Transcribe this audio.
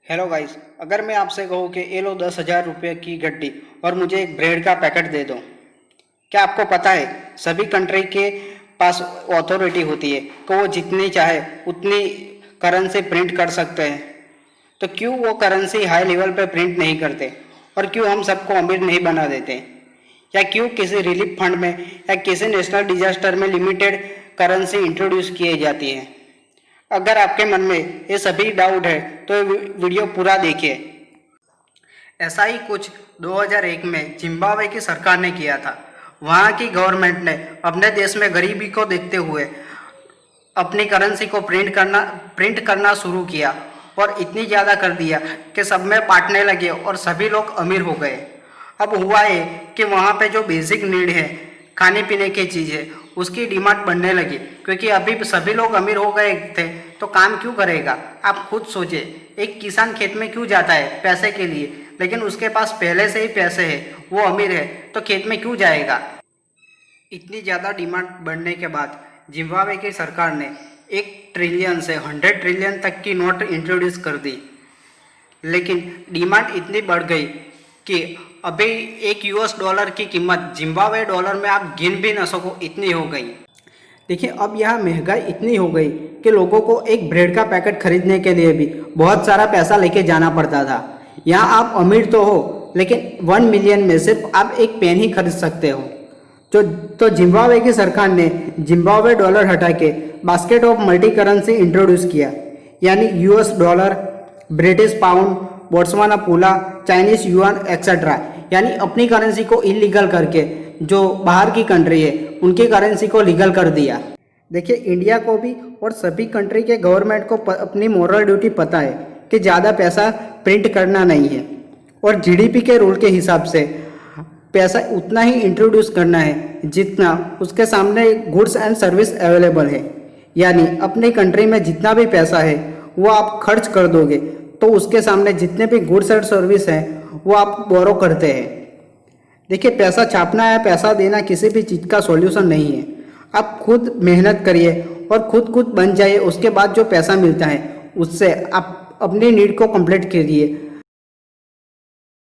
Hello guys, अगर मैं आपसे कहूँ कि ये लो 10,000 रुपये की गड्डी और मुझे एक ब्रेड का पैकेट दे दो, क्या आपको पता है सभी कंट्री के पास अथॉरिटी होती है कि वो जितनी चाहे उतनी करेंसी प्रिंट कर सकते हैं। तो क्यों वो करेंसी हाई लेवल पे प्रिंट नहीं करते और क्यों हम सबको अमीर नहीं बना देते, या क्यों किसी रिलीफ फंड में या किसी नेशनल डिजास्टर में लिमिटेड करेंसी इंट्रोड्यूस किए जाती है। अगर आपके मन में ये सभी डाउट है तो ये वीडियो पूरा देखिए। ऐसा ही कुछ 2001 में जिम्बाब्वे की सरकार ने किया था। वहाँ की गवर्नमेंट ने अपने देश में गरीबी को देखते हुए अपनी करेंसी को प्रिंट करना शुरू किया और इतनी ज़्यादा कर दिया कि सब में बांटने लगे और सभी लोग अमीर हो गए। अब हुआ ये कि वहाँ पे जो बेसिक नीड है, खाने पीने की चीज़ है, उसकी डिमांड बढ़ने लगी, क्योंकि अभी सभी लोग अमीर हो गए थे तो काम क्यों करेगा। आप खुद सोचिए, एक किसान खेत में क्यों जाता है पैसे के लिए, लेकिन उसके पास पहले से ही पैसे है, वो अमीर है, तो खेत में क्यों जाएगा। इतनी ज़्यादा डिमांड बढ़ने के बाद जिम्बाब्वे की सरकार ने 1 ट्रिलियन से 100 ट्रिलियन तक की नोट इंट्रोड्यूस कर दी। लेकिन डिमांड इतनी बढ़ गई कि अभी $1 की कीमत जिम्बाब्वे डॉलर में आप गिन भी ना सको, इतनी हो गई। देखिए, अब यहाँ महंगाई इतनी हो गई कि लोगों को एक ब्रेड का पैकेट खरीदने के लिए भी बहुत सारा पैसा लेके जाना पड़ता था। यहाँ आप अमीर तो हो, लेकिन 1 मिलियन में सिर्फ आप एक पेन ही खरीद सकते हो। तो जिम्बाब्वे की सरकार ने जिम्बाब्वे डॉलर हटा के basket of multi currency introduce किया, यानी US dollar, British pound, Botswana पूला, चाइनीज युआन एक्सेट्रा, यानी अपनी करेंसी को इलीगल करके जो बाहर की कंट्री है उनकी करेंसी को लीगल कर दिया। देखिए, इंडिया को भी और सभी कंट्री के गवर्नमेंट को अपनी मोरल ड्यूटी पता है कि ज़्यादा पैसा प्रिंट करना नहीं है और GDP के रूल के हिसाब से पैसा उतना ही इंट्रोड्यूस करना है जितना उसके सामने गुड्स एंड सर्विस अवेलेबल है। यानी अपनी कंट्री में जितना भी पैसा है वो आप खर्च कर दोगे तो उसके सामने जितने भी गुड्स एंड सर्विस हैं वो आप बोरो करते हैं। देखिए, पैसा छापना या पैसा देना किसी भी चीज़ का सॉल्यूशन नहीं है। आप खुद मेहनत करिए और खुद बन जाइए, उसके बाद जो पैसा मिलता है उससे आप अपनी नीड को कंप्लीट करिए।